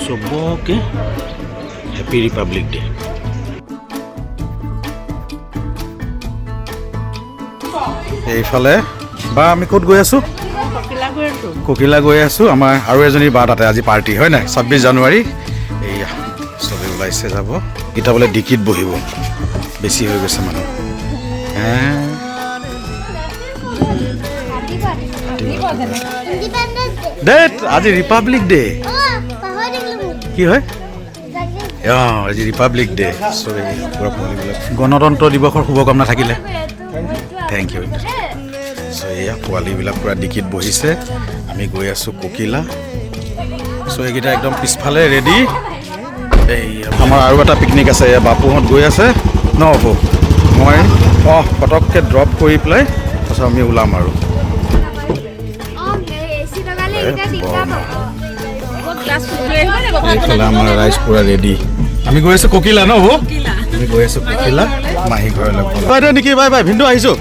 চবকে happy republic day. এইফালে বা আমি ক'ত গৈ আছোঁ? ককিলা গৈ আছোঁ। আমাৰ আৰু এজনী বা তাতে আজি পাৰ্টি হয় নাই, 26 জানুৱাৰী। এইয়া চবেই ওলাইছে যাব। এতিয়া বোলে ডিকিত বহিব, বেছি হৈ গৈছে মানুহ। ডেট আজি ৰিপাব্লিক ডে। কি হয়? আজি ৰিপাব্লিক ডে। গণতন্ত্ৰ দিৱসৰ শুভকামনা থাকিলে। Thank U. চ' এয়া পোৱালীবিলাক পূৰা ডিকিত বহিছে। আমি গৈ আছোঁ ককিলা। চ' এইকেইটা একদম পিছফালে ৰেডি। এই আমাৰ আৰু এটা পিকনিক আছে, এয়া বাপুহঁত গৈ আছে ন বাপু। মই পটককৈ ড্ৰপ কৰি পেলাই তাৰপিছত আমি ওলাম আৰু। এইফালে আমাৰ ৰাইজ পূৰা ৰেডি। আমি গৈ আছোঁ ককিলা ন বাবু? আমি গৈ আছোঁ ককিলা মাহী ঘৰলৈ। বাইদেউ নেকি? বাই বাই, ভিনদেউ আহিছোঁ।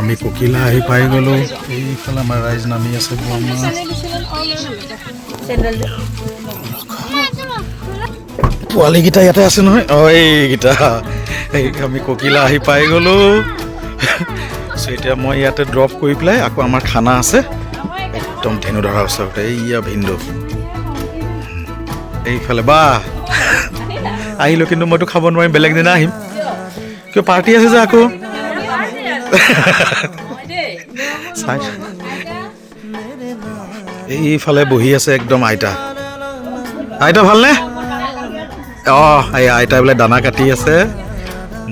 আমি ককিলা আহি পাই গ'লোঁ। এইফালে আমাৰ ৰাইজ নামি আছে। পোৱালীকেইটা ইয়াতে আছে নহয়। এইকেইটা আমি ককিলা আহি পাই গ'লোঁ। চ' এতিয়া মই ইয়াতে ড্ৰপ কৰি পেলাই আকৌ আমাৰ খানা আছে একদম ধেনুধৰা ওচৰতে। এইয়া ভিনদেউ এইফালে বা আহিলোঁ, কিন্তু মইতো খাব নোৱাৰিম, বেলেগ দিনা আহিম। কিয় পাৰ্টি আছে যে আকৌ। এইফালে বহি আছে একদম আইতা। আইতা ভালনে? এই আইতা বোলে দানা কাটি আছে।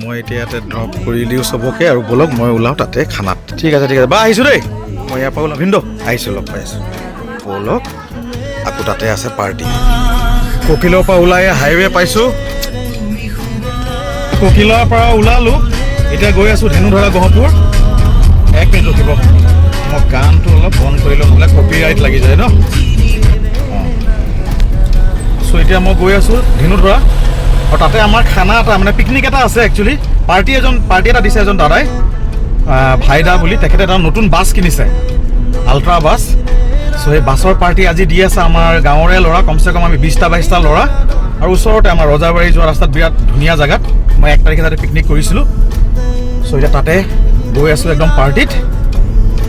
মই এতিয়া ইয়াতে ড্ৰপ কৰি দিওঁ চবকে আৰু ব'লক মই ওলাওঁ তাতে খানাত। ঠিক আছে ঠিক আছে বা আহিছোঁ দেই। মই ইয়াৰ পৰা ওলাম। ভিনদেউ আহিছোঁ, লগ পাই আছোঁ। ব'লক আকৌ তাতে আছে পাৰ্টি। ককিলৰ পৰা ওলাই হাইৱে পাইছোঁ। ককিলাৰ পৰা ওলালোঁ, এতিয়া গৈ আছোঁ ধেনুধৰা গহপুৰ। 1 মিনিট ৰখিব, মই গানটো অলপ বন্ধ কৰি লওঁ, নহ'লে কপিৰাইট লাগি যায় ন। চ' এতিয়া মই গৈ আছোঁ ধেনুধৰা, আৰু তাতে আমাৰ খানা এটা মানে পিকনিক এটা আছে একচুৱেলি। পাৰ্টি এটা দিছে এজন দাদাই, ভাইদা বুলি। তেখেতে এটা নতুন বাছ কিনিছে, আল্ট্ৰা বাছ। চ' সেই বাছৰ পাৰ্টি আজি দি আছে আমাৰ গাঁৱৰে ল'ৰা, কমচে কম আমি 20টা-22টা ল'ৰা। আৰু ওচৰতে আমাৰ ৰজাবাৰী যোৱা ৰাস্তাত বিৰাট ধুনীয়া জেগাত মই 1 তাৰিখে তাতে পিকনিক কৰিছিলোঁ। চ' এতিয়া তাতে গৈ আছোঁ একদম পাৰ্টিত।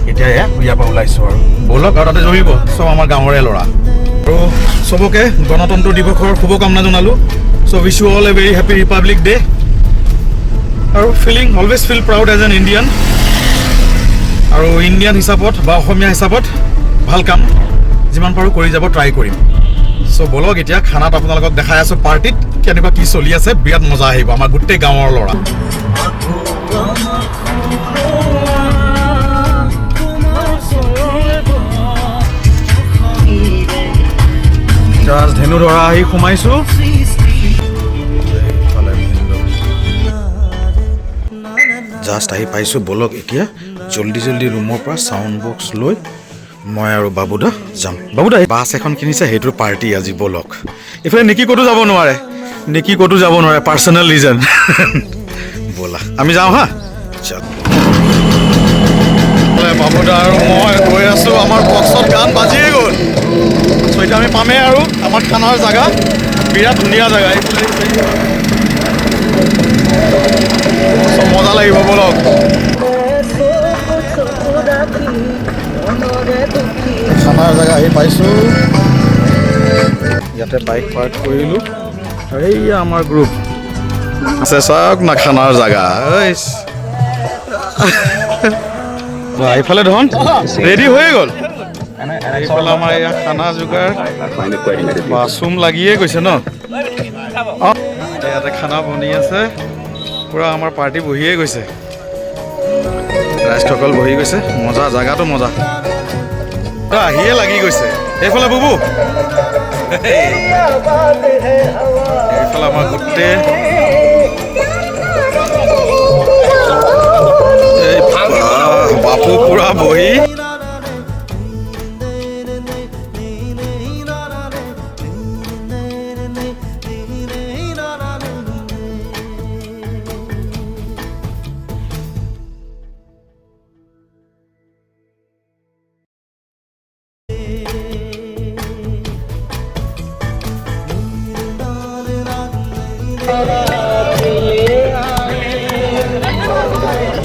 এতিয়া ইয়াৰ পৰা ওলাইছোঁ আৰু ব'লক, আৰু তাতে জমিব চব আমাৰ গাঁৱৰে ল'ৰা। আৰু চবকে গণতন্ত্ৰ দিৱসৰ শুভকামনা জনালোঁ। So' wish you all a very happy republic day. আৰু always feel proud as an Indian. আৰু ইণ্ডিয়ান হিচাপত বা অসমীয়া হিচাপত ভাল কাম যিমান পাৰোঁ কৰি যাব ট্ৰাই কৰিম। চ' ব'লক এতিয়া খানাত আপোনালোকক দেখাই আছোঁ পাৰ্টিত কেনেকুৱা কি চলি আছে। বিৰাট মজা আহিব আমাৰ গোটেই গাঁৱৰ ল'ৰা। জাষ্ট ধেনুধৰা আহি সোমাইছোঁ। জাষ্ট আহি পাইছোঁ। ব'লক এতিয়া জল্দি ৰুমৰ পৰা চাউণ্ড বক্স লৈ মই আৰু বাবুদা যাম। বাবুদা বাছ এখন কিনিছে, সেইটোৰ পাৰ্টি আজি। ব'লক এইফালে নেকি ক'তো যাব নোৱাৰে, পাৰ্চনেল ৰিজন। ব'লা আমি যাওঁ হা। বাবুদা আৰু মই গৈ আছোঁ, আমাৰ বক্সত গান বাজিয়ে গ'ল। চ' এতিয়া আমি পামেই আৰু আমাৰ খানাৰ জেগা, বিৰাট ধুনীয়া জেগা। চব মজা লাগিব, ব'লক। খানাৰ জেগা আহি পাইছোঁ। ইয়াতে বাইক পাৰ্ক কৰিলোঁ, আৰু এইয়া আমাৰ গ্ৰুপ আছে। চাওক না খানাৰ জেগা। এইফালে ধন ৰেডি হৈয়ে গ'ল। এইফালে আমাৰ এয়া খানা যোগাৰ, বাথৰুম লাগিয়ে গৈছে ন। ইয়াতে খানা বনি আছে, পূৰা আমাৰ পাৰ্টি বহিয়ে গৈছে। ৰাইজসকল বহি গৈছে, মজা জেগাটো মজা, আহিয়ে লাগি গৈছে। এইফালে বুবু, এইফালে আমাৰ গোটেই পাপু পুৰা বহি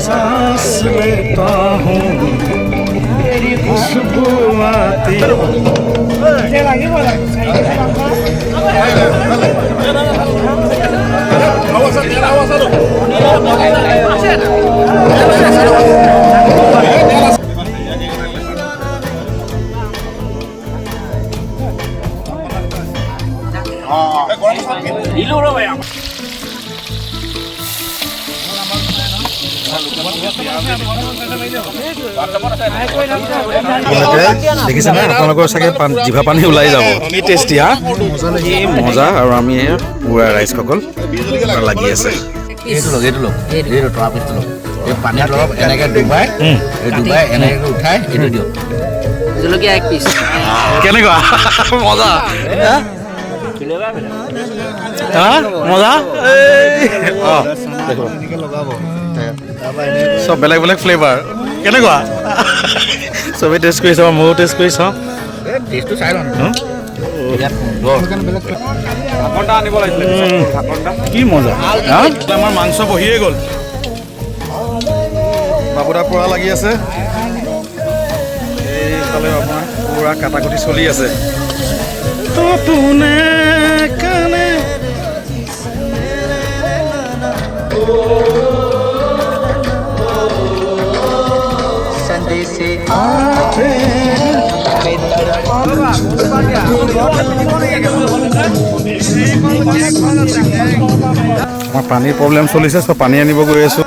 सांस लेता हूँ तेरी खुशबू आती দেখিছে না আপোনালোকৰ চাগে জিভা পানী ওলাই যাব কি টেষ্টি হা কি মজা আৰু আমি পুৰা ৰাইজসকল লাগি আছে পানী অলপ এনেকে ডুবাই এনেকে উঠাই এইটো দিয়ক জলকীয়া 1 পিচ কেনেকুৱা মজা মজা চব বেলেগ বেলেগ ফ্লেভাৰ কেনেকুৱা চবেই টেষ্ট কৰি চাওঁ ময়ো টেষ্ট কৰি চাওঁ টেষ্টটো চাই লওঁ কি মজা আমাৰ মাংস বহিয়ে গ'ল বাবুদা পুৰা লাগি আছে এইফালে আপোনাৰ পুৰা কাটাকুটি চলি আছে আমাৰ পানীৰ প্ৰব্লেম চলিছে চব পানী আনিব গৈ আছো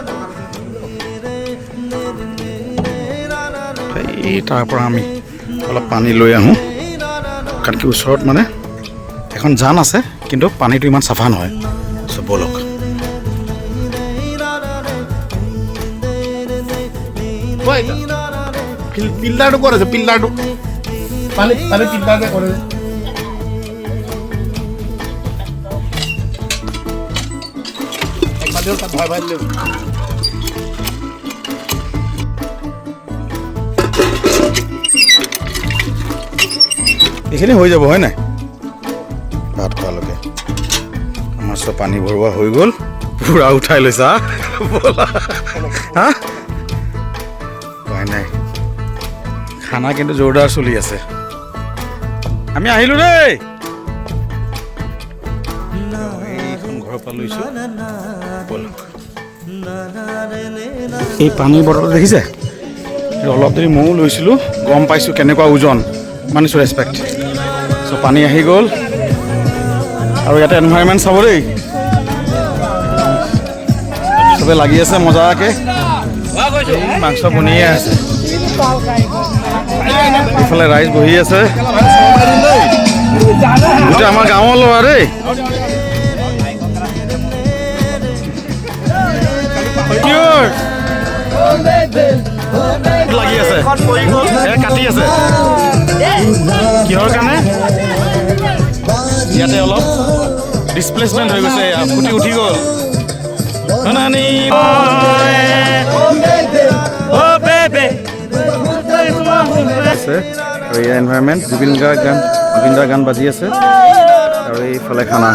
এই তাৰ পৰা আমি অলপ পানী লৈ আহোঁ কাৰণ কি ওচৰত মানে এখন জান আছে কিন্তু পানীটো ইমান চাফা নহয় চব বলক পিল্লাৰটো ক'ত আছে পিল্লাৰটো পানী পানী পিল্লাৰতে কৰে এইখিনি হৈ যাব হয় নাই ভাত খোৱালৈকে আমাৰ চব পানী ভৰোৱা হৈ গ'ল পুৰা উঠাই লৈছা হা উপায় নাই খানা কিন্তু জোৰদাৰ চলি আছে আমি আহিলোঁ দেই এইখন ঘৰৰ পৰা লৈছোঁ এই পানীৰ বটল দেখিছে অলপ দেৰি ময়ো লৈছিলোঁ গম পাইছোঁ কেনেকুৱা ওজন মানিছোঁ ৰেচপেক্ট চ' পানী আহি গ'ল আৰু ইয়াতে এনভাইৰমেণ্ট চাব দেই চবে লাগি আছে মজাকৈ মাংস বনিয়ে আছে ইফালে ৰাইজ বহি আছে গোটেই আমাৰ গাঁৱৰ ল'ৰা দেই লাগি আছে কাটি আছে কিহৰ কাৰণে ইয়াতে অলপ ডিছপ্লেচমেণ্ট হৈ গৈছে ফুটি উঠি গ'ল আছে আৰু এই এনভাইৰমেণ্ট জুবিন দাৰ গান বাজি আছে আৰু এইফালে খানা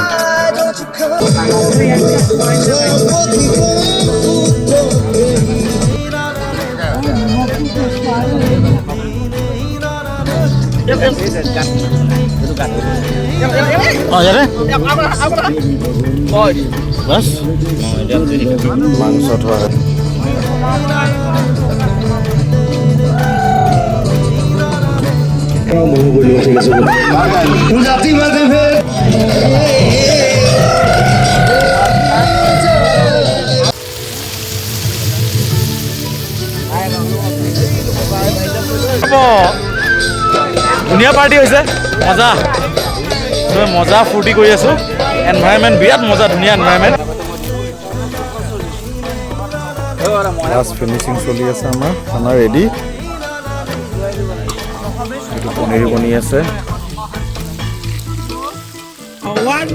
মাংস থোৱা ধুনীয়া পাৰ্টি হৈছে মজা মজা ফূৰ্তি কৰি আছোঁ এনভাইৰমেণ্ট বিৰাট মজা ধুনীয়া এনভাইৰমেণ্ট লাষ্ট ফিনিচিং চলি আছে আমাৰ খানা ৰেডি এইটো পনীৰ বনি আছে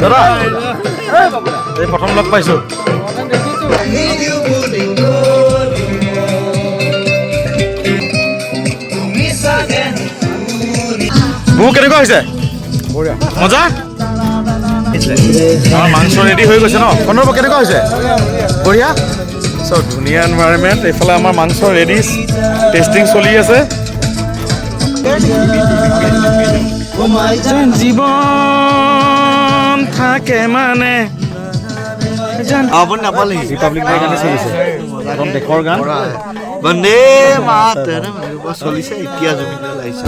দাদা এই প্ৰথম লগ পাইছোঁ বহু কেনেকুৱা হৈছে মজা আমাৰ মাংস ৰেডি হৈ গৈছে ন কন্দৰ্প কেনেকুৱা হৈছে বঢ়িয়া চ' ধুনীয়া এনভাইৰনমেণ্ট এইফালে আমাৰ মাংস ৰেডি টেষ্টিং চলি আছে জীৱন থাকে মানে ৰিপাব্লিক ডে কাৰণে চলিছে এখন দেশৰ গান বন্দে মাতৰম চলিছে এতিয়া জুবিন দা লাগিছে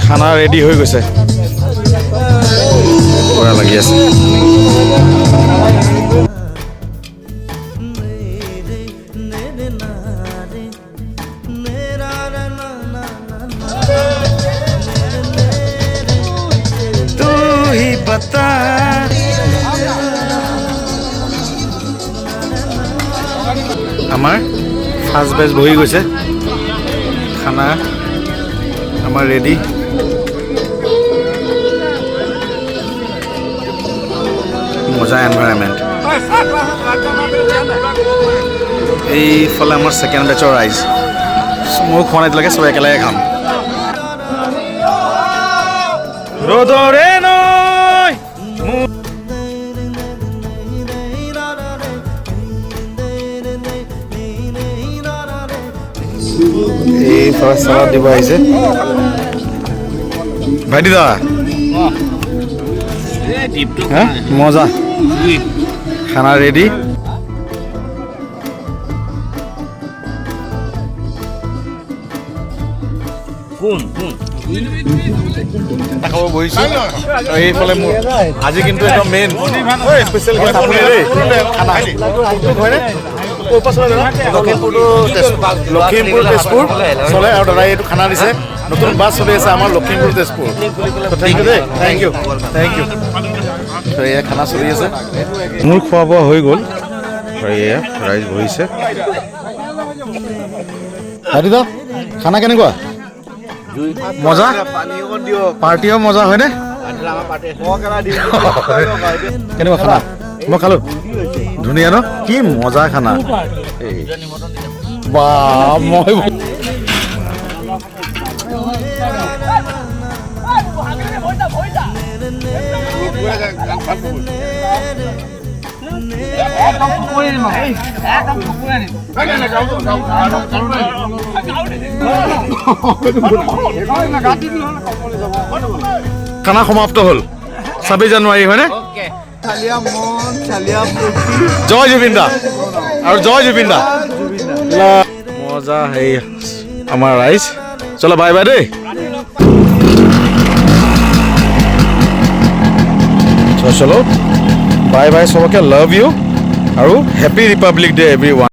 খানা ৰেডি হৈ গৈছে পুৰা লাগি আছে তু হি বতা আমাৰ ফাৰ্ষ্ট বেচ বহি গৈছে খানা আমাৰ ৰেডি মজা এনভাইৰনমেণ্ট এইফালে আমাৰ ছেকেণ্ড বেচৰ ৰাইজ মোক খোৱা নাই এতিয়ালৈকে চব একেলগে খাম ৰ'দৰে নৈ এই ফাৰ্ষ্ট চালাড দিব আহিছে ভাইটি দা হা মজা খানা ৰেডি খাব বহিছোঁ এইফালে মোৰ আজি কিন্তু একদম মেইন স্পেচিয়েল আপুনি দেই খানা হয়নে লখিমপুৰ তেজপুৰ চলে আৰু দাদাই এইটো খানা দিছে নতুন বাছ চলি আছে আমাৰ লখিমপুৰ তেজপুৰ থেংক ইউ দেই থেংক ইউ এয়া খানা চলি আছে মোৰ খোৱা বোৱা হৈ গ'ল আৰু এয়া ৰাইজ বহিছে দাদা খানা কেনেকুৱা মজা পাৰ্টিও মজা হয়নে কেনেকুৱা খানা মই খালোঁ ধুনীয়া ন কি মজা খানা বা মই খানা সমাপ্ত হ'ল 26 জানুৱাৰী হয়নে জয় জুবিন দা আৰু জয় জুবিন দা মজা হেৰি আমাৰ ৰাইজ চলো বাই বাই দেই চলো বাই বাই চবকে লাভ ইউ আৰু হেপী ৰিপাব্লিক ডে এভৰিৱান